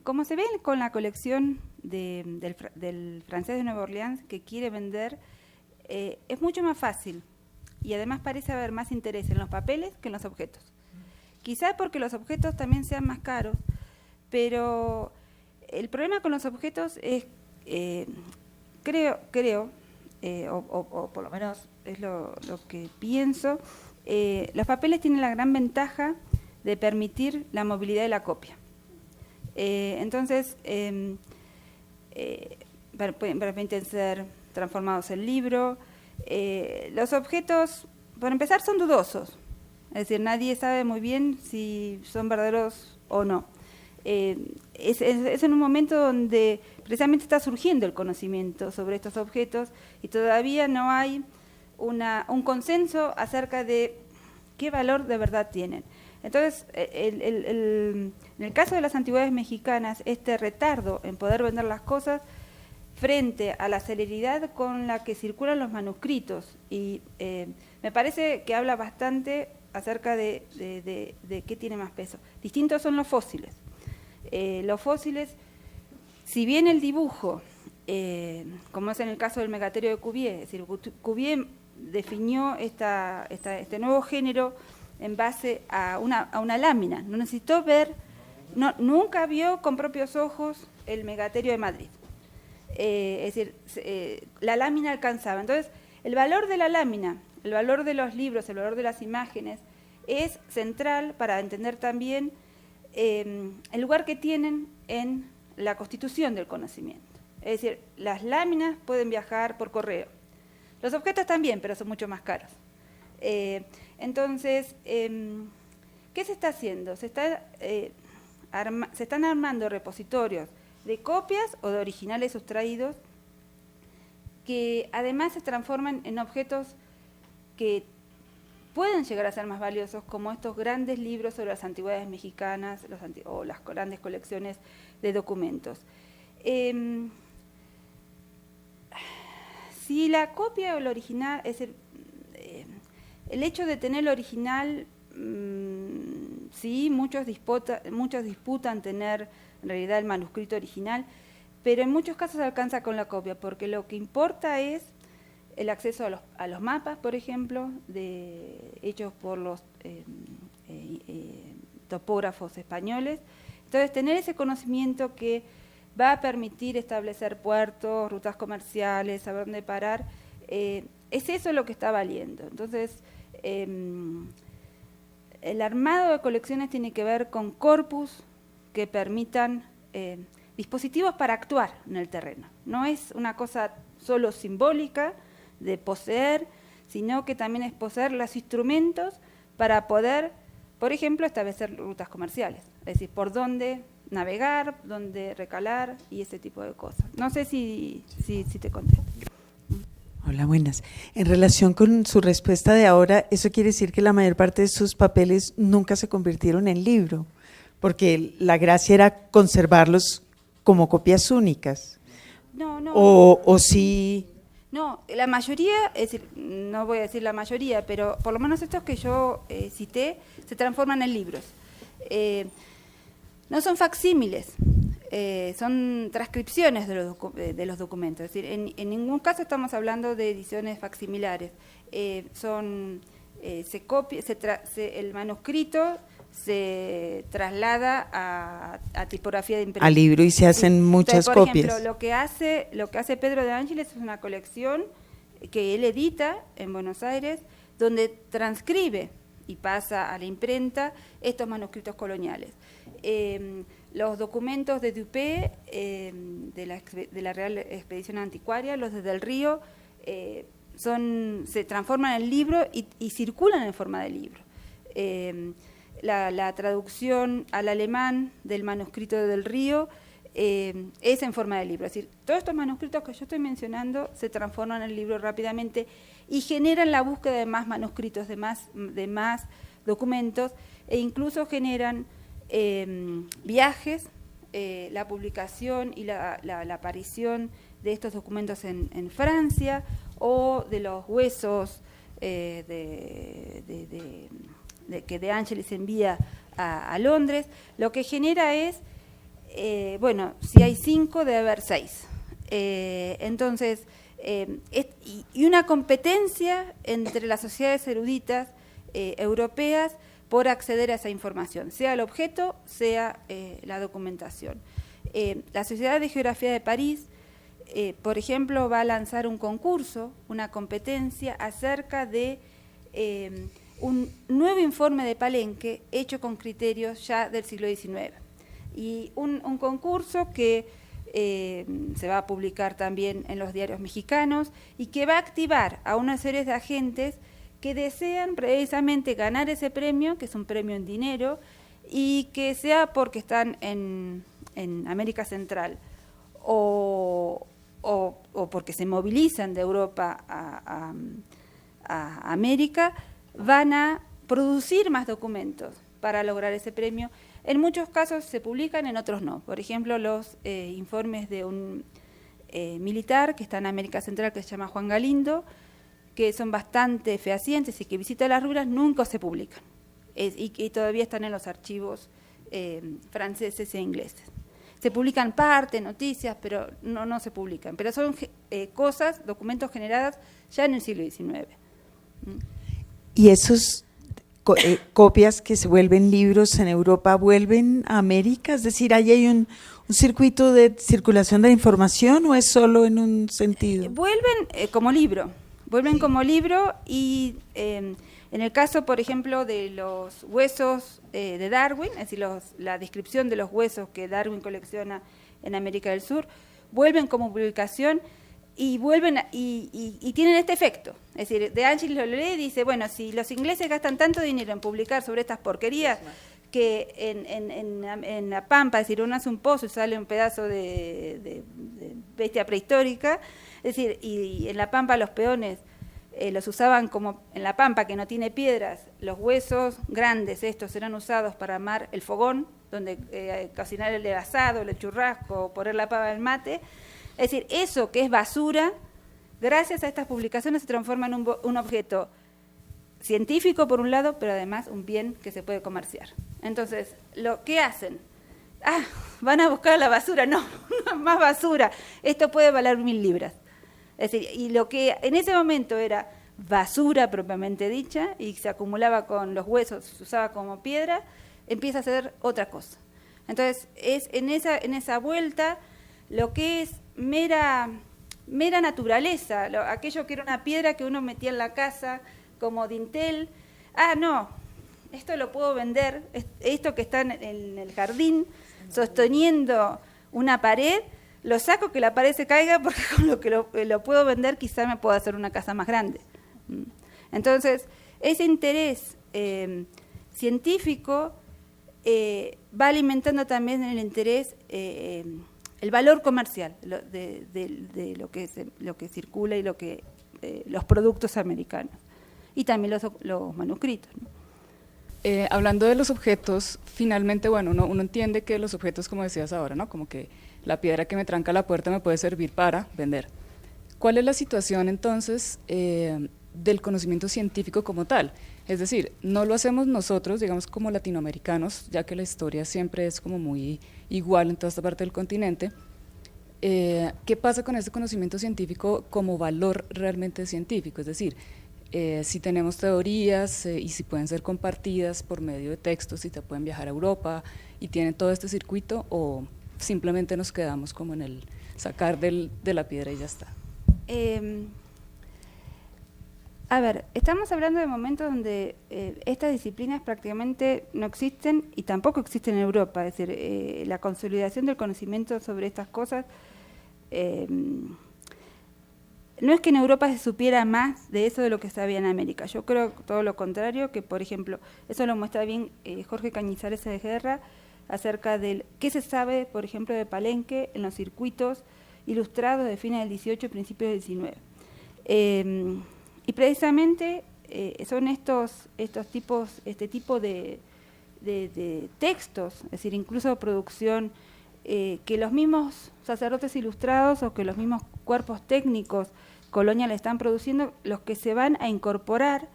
Como se ve con la colección del francés de Nueva Orleans que quiere vender, es mucho más fácil y además parece haber más interés en los papeles que en los objetos. Quizás porque los objetos también sean más caros, pero el problema con los objetos es, creo, o por lo menos es lo que pienso, los papeles tienen la gran ventaja de permitir la movilidad de la copia. Entonces, permiten ser transformados en libro. Los objetos, por empezar, son dudosos. Es decir, nadie sabe muy bien si son verdaderos o no. Es en un momento donde precisamente está surgiendo el conocimiento sobre estos objetos y todavía no hay un consenso acerca de qué valor de verdad tienen. Entonces, en el caso de las antigüedades mexicanas, este retardo en poder vender las cosas frente a la celeridad con la que circulan los manuscritos, y me parece que habla bastante acerca de qué tiene más peso. Distintos son los fósiles. Los fósiles, si bien el dibujo, como es en el caso del megaterio de Cuvier, es decir, Cuvier definió este nuevo género en base a una lámina, no necesitó ver, nunca vio con propios ojos el Megaterio de Madrid. Es decir, la lámina alcanzaba. Entonces, el valor de la lámina, el valor de los libros, el valor de las imágenes, es central para entender también el lugar que tienen en la constitución del conocimiento. Es decir, las láminas pueden viajar por correo. Los objetos también, pero son mucho más caros. Entonces, ¿qué se está haciendo? Se están armando repositorios de copias o de originales sustraídos que además se transforman en objetos que pueden llegar a ser más valiosos, como estos grandes libros sobre las antigüedades mexicanas o las grandes colecciones de documentos. Si la copia o el original, es el hecho de tener el original, sí, muchos disputan tener en realidad el manuscrito original, pero en muchos casos se alcanza con la copia, porque lo que importa es el acceso a los mapas, por ejemplo, hechos por los topógrafos españoles. Entonces, tener ese conocimiento que va a permitir establecer puertos, rutas comerciales, saber dónde parar, es eso lo que está valiendo. Entonces, el armado de colecciones tiene que ver con corpus que permitan dispositivos para actuar en el terreno. No es una cosa solo simbólica de poseer, sino que también es poseer los instrumentos para poder, por ejemplo, establecer rutas comerciales, es decir, por dónde navegar, dónde recalar y ese tipo de cosas. No sé si te contesto. Hola, buenas. En relación con su respuesta de ahora, eso quiere decir que la mayor parte de sus papeles nunca se convirtieron en libro, porque la gracia era conservarlos como copias únicas. No. O sí. No, la mayoría, es decir, no voy a decir la mayoría, pero por lo menos estos que yo cité se transforman en libros. No son facsímiles, son transcripciones de los documentos. Es decir, en ningún caso estamos hablando de ediciones facsimilares. El manuscrito se traslada a tipografía de impresión. Al libro y se hacen muchas por copias. Ejemplo, lo que hace Pedro de Ángeles es una colección que él edita en Buenos Aires, donde transcribe y pasa a la imprenta estos manuscritos coloniales. Los documentos de Dupé, de la Real Expedición Anticuaria, los de Del Río, se transforman en libro y circulan en forma de libro. La traducción al alemán del manuscrito de Del Río es en forma de libro. Es decir, todos estos manuscritos que yo estoy mencionando se transforman en libro rápidamente y generan la búsqueda de más manuscritos, de más documentos, e incluso generan viajes, la publicación y la aparición de estos documentos en Francia, o de los huesos que De Ángeles envía a Londres. Lo que genera es, si hay 5, debe haber 6. Entonces, y una competencia entre las sociedades eruditas europeas por acceder a esa información, sea el objeto, sea la documentación. La Sociedad de Geografía de París, por ejemplo, va a lanzar un concurso, una competencia acerca de un nuevo informe de Palenque hecho con criterios ya del siglo XIX. Y un concurso que se va a publicar también en los diarios mexicanos y que va a activar a una serie de agentes que desean precisamente ganar ese premio, que es un premio en dinero, y que sea porque están en América Central o porque se movilizan de Europa a América, van a producir más documentos para lograr ese premio. En muchos casos se publican, en otros no. Por ejemplo, los informes de un militar que está en América Central, que se llama Juan Galindo, que son bastante fehacientes y que visita las ruinas, nunca se publican. Y todavía están en los archivos franceses e ingleses. Se publican parte, noticias, pero no se publican. Pero son documentos generados ya en el siglo XIX. Y esos, copias que se vuelven libros en Europa vuelven a América? Es decir, ¿ahí hay un circuito de circulación de información o es solo en un sentido? Vuelven como libro, y en el caso, por ejemplo, de los huesos de Darwin, es decir, la descripción de los huesos que Darwin colecciona en América del Sur, vuelven como publicación y tienen este efecto. Es decir, De Angelis lo lee y dice, bueno, si los ingleses gastan tanto dinero en publicar sobre estas porquerías, que en la pampa, es decir, uno hace un pozo y sale un pedazo de bestia prehistórica, es decir, y en la pampa los peones los usaban como en la pampa que no tiene piedras, los huesos grandes estos eran usados para armar el fogón, donde cocinar el asado, el churrasco, poner la pava del mate. Es decir, eso que es basura, gracias a estas publicaciones se transforma en un objeto científico por un lado, pero además un bien que se puede comerciar. Entonces, ¿qué hacen? Van a buscar la basura, no, más basura, esto puede valer 1000 libras. Es decir, y lo que en ese momento era basura propiamente dicha y se acumulaba con los huesos, se usaba como piedra, empieza a ser otra cosa. Entonces, es en esa vuelta lo que es mera naturaleza, aquello que era una piedra que uno metía en la casa como dintel, no, esto lo puedo vender, esto que está en el jardín sosteniendo una pared, lo saco que la pared se caiga porque con lo que lo puedo vender quizá me pueda hacer una casa más grande. Entonces, ese interés científico va alimentando también el interés, el valor comercial de lo que circula y los productos americanos. Y también los manuscritos, ¿no? Hablando de los objetos, finalmente, bueno, uno entiende que los objetos, como decías ahora, ¿no? Como que la piedra que me tranca la puerta me puede servir para vender. ¿Cuál es la situación entonces del conocimiento científico como tal? Es decir, no lo hacemos nosotros, digamos, como latinoamericanos, ya que la historia siempre es como muy igual en toda esta parte del continente. ¿Qué pasa con este conocimiento científico como valor realmente científico? Es decir, si tenemos teorías y si pueden ser compartidas por medio de textos, si te pueden viajar a Europa y tienen todo este circuito, o simplemente nos quedamos como en el sacar de la piedra y ya está. A ver, estamos hablando de momentos donde estas disciplinas prácticamente no existen y tampoco existen en Europa, es decir, la consolidación del conocimiento sobre estas cosas, no es que en Europa se supiera más de eso de lo que se sabía en América. Yo creo todo lo contrario, que por ejemplo, eso lo muestra bien Jorge Cañizares de Guerra, acerca de qué se sabe, por ejemplo, de Palenque en los circuitos ilustrados de fines del 18 y principios del 19. Y precisamente son este tipo de textos, es decir, incluso producción que los mismos sacerdotes ilustrados o que los mismos cuerpos técnicos coloniales están produciendo, los que se van a incorporar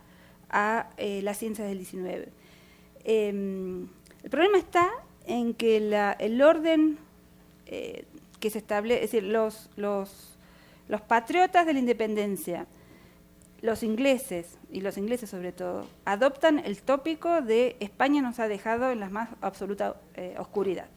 a las ciencias del 19. El problema está en que el orden que se establece, es decir, los patriotas de la independencia, los ingleses, y los ingleses sobre todo, adoptan el tópico de España nos ha dejado en la más absoluta oscuridad.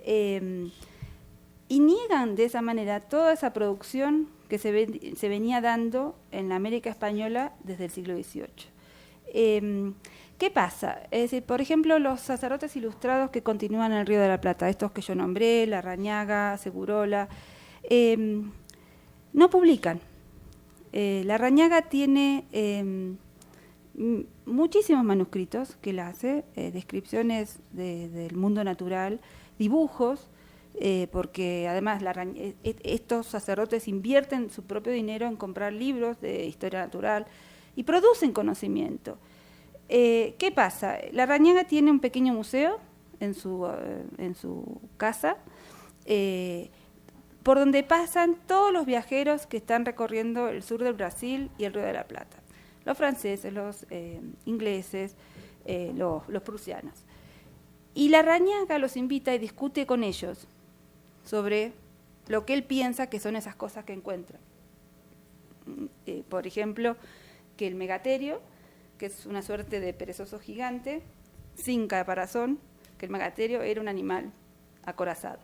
Y niegan de esa manera toda esa producción que se venía dando en la América española desde el siglo XVIII. ¿Qué pasa? Es decir, por ejemplo, los sacerdotes ilustrados que continúan en el Río de la Plata, estos que yo nombré, Larrañaga, Segurola, no publican. Larrañaga tiene muchísimos manuscritos que él hace, descripciones del mundo natural, dibujos, porque además estos sacerdotes invierten su propio dinero en comprar libros de historia natural y producen conocimiento. ¿Qué pasa? Larrañaga tiene un pequeño museo en su casa, por donde pasan todos los viajeros que están recorriendo el sur del Brasil y el Río de la Plata. Los franceses, los ingleses, los prusianos. Y Larrañaga los invita y discute con ellos sobre lo que él piensa que son esas cosas que encuentran. Por ejemplo, que el megaterio que es una suerte de perezoso gigante, sin caparazón, que el magaterio era un animal acorazado.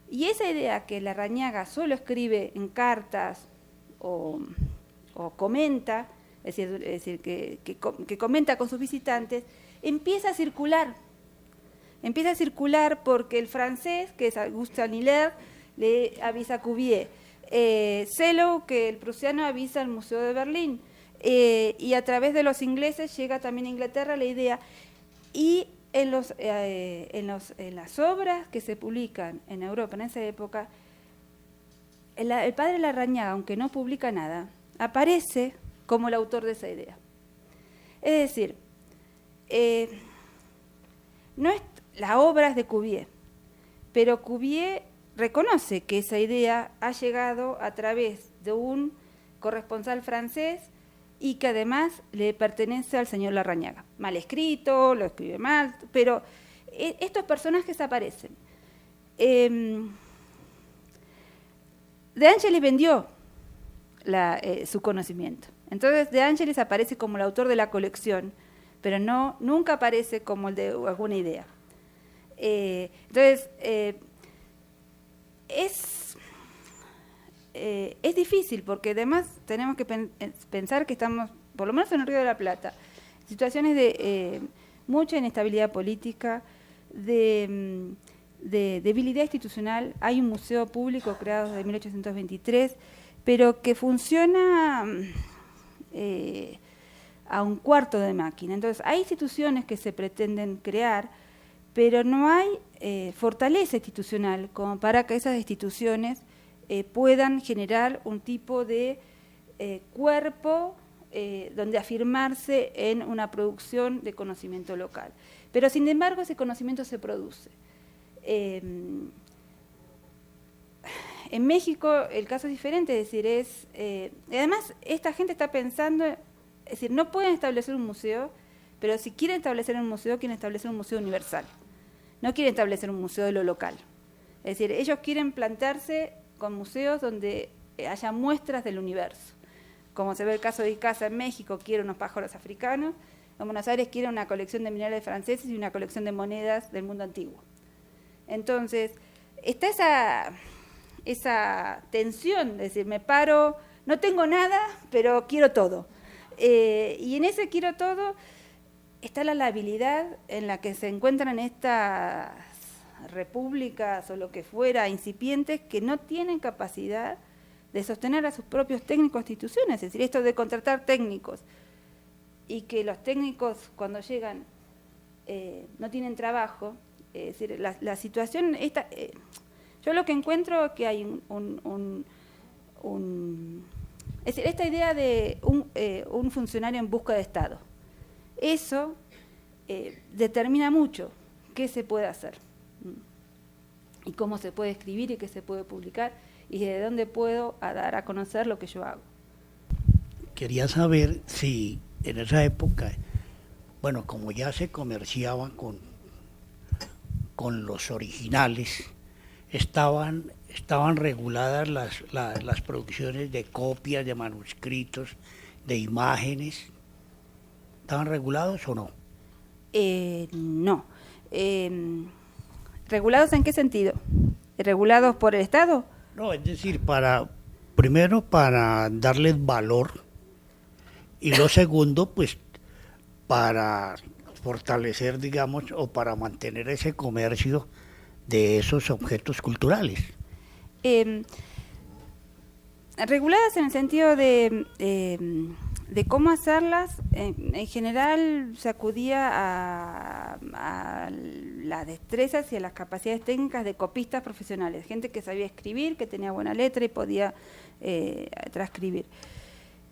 Y esa idea que Larrañaga solo escribe en cartas o comenta, es decir que comenta con sus visitantes, empieza a circular porque el francés, que es Auguste Hilaire, le avisa a Cuvier, Sellow, que el prusiano, avisa al Museo de Berlín, y a través de los ingleses llega también a Inglaterra la idea, y en las obras que se publican en Europa en esa época, el padre Larrañaga, aunque no publica nada, aparece como el autor de esa idea. Es decir, no es la obra es de Cuvier, pero Cuvier reconoce que esa idea ha llegado a través de un corresponsal francés y que además le pertenece al señor Larrañaga. Mal escrito, lo escribe mal, pero estos personajes aparecen. De Angelis vendió su conocimiento. Entonces, De Angelis aparece como el autor de la colección, pero nunca aparece como el de alguna idea. Entonces, es difícil porque además tenemos que pensar que estamos, por lo menos en el Río de la Plata, situaciones de mucha inestabilidad política, de debilidad institucional. Hay un museo público creado desde 1823, pero que funciona a un cuarto de máquina. Entonces, hay instituciones que se pretenden crear, pero no hay fortaleza institucional como para que esas instituciones puedan generar un tipo de cuerpo donde afirmarse en una producción de conocimiento local. Pero, sin embargo, ese conocimiento se produce. En México el caso es diferente, es decir, además esta gente está pensando, es decir, no pueden establecer un museo, pero si quieren establecer un museo, quieren establecer un museo universal, no quieren establecer un museo de lo local. Es decir, ellos quieren plantarse con museos donde haya muestras del universo. Como se ve el caso de Icaza en México, quiere unos pájaros africanos, en Buenos Aires quiere una colección de minerales franceses y una colección de monedas del mundo antiguo. Entonces, está esa tensión, es decir, me paro, no tengo nada, pero quiero todo. Y en ese quiero todo está la labilidad en la que se encuentran estas repúblicas o lo que fuera, incipientes, que no tienen capacidad de sostener a sus propios técnicos e instituciones. Es decir, esto de contratar técnicos y que los técnicos cuando llegan no tienen trabajo. Es decir, la situación esta, yo lo que encuentro es que hay es decir, esta idea de un funcionario en busca de Estado, eso determina mucho qué se puede hacer y cómo se puede escribir y qué se puede publicar y desde dónde puedo dar a conocer lo que yo hago. Quería saber si en esa época, bueno, como ya se comerciaba con los originales, estaban reguladas las producciones de copias, de manuscritos, de imágenes. ¿Estaban regulados o no? No. ¿Regulados en qué sentido? ¿Regulados por el Estado? No, es decir, primero para darles valor y lo segundo, pues para fortalecer, digamos, o para mantener ese comercio de esos objetos culturales. Reguladas en el sentido de cómo hacerlas, en general se acudía a las destrezas y a las capacidades técnicas de copistas profesionales, gente que sabía escribir, que tenía buena letra y podía transcribir.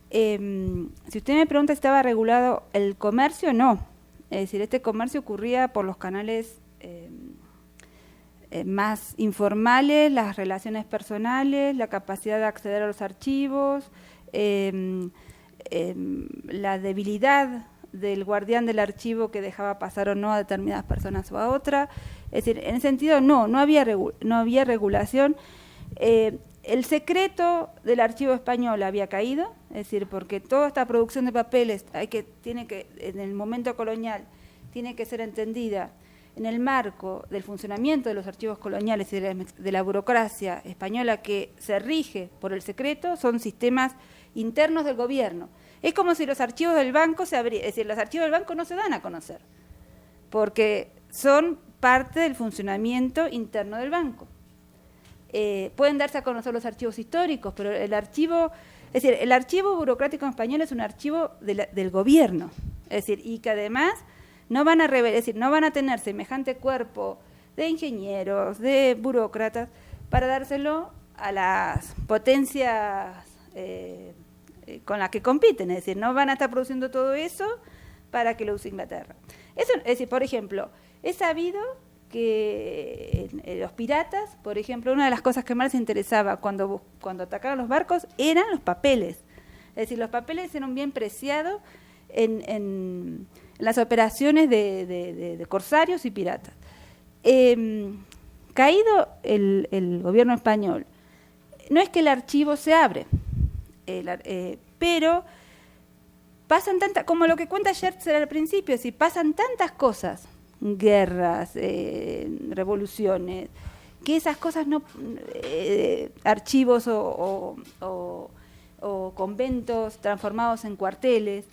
Si usted me pregunta si estaba regulado el comercio, no. Es decir, este comercio ocurría por los canales más informales, las relaciones personales, la capacidad de acceder a los archivos, la debilidad del guardián del archivo que dejaba pasar o no a determinadas personas o a otras. Es decir, en ese sentido no había regulación. El secreto del archivo español había caído, es es decir, porque toda esta producción de papeles en el momento colonial, tiene que ser entendida en el marco del funcionamiento de los archivos coloniales y de la burocracia española que se rige por el secreto, son sistemas internos del gobierno. Es como si los archivos del banco se abrieran, es decir, los archivos del banco no se dan a conocer, porque son parte del funcionamiento interno del banco. Pueden darse a conocer los archivos históricos, pero el archivo burocrático en español es un archivo del gobierno, es decir, y que además no van a tener semejante cuerpo de ingenieros, de burócratas, para dárselo a las potencias con las que compiten, es decir, no van a estar produciendo todo eso para que lo use Inglaterra. Eso, es decir, por ejemplo, he sabido que los piratas, por ejemplo, una de las cosas que más les interesaba cuando atacaron los barcos eran los papeles. Es decir, los papeles eran un bien preciado en las operaciones de corsarios y piratas. Caído el gobierno español, no es que el archivo se abre, pero pasan tantas, como lo que cuenta Schertzer al principio, si pasan tantas cosas, guerras, revoluciones, que esas cosas no, archivos o conventos transformados en cuarteles,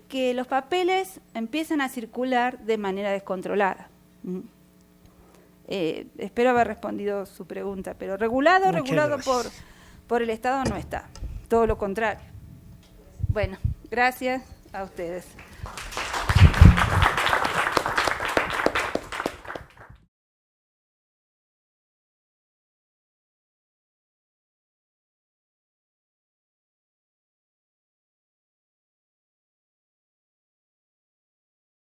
que los papeles empiezan a circular de manera descontrolada. Espero haber respondido su pregunta, pero regulado por el Estado no está, todo lo contrario. Bueno, gracias a ustedes.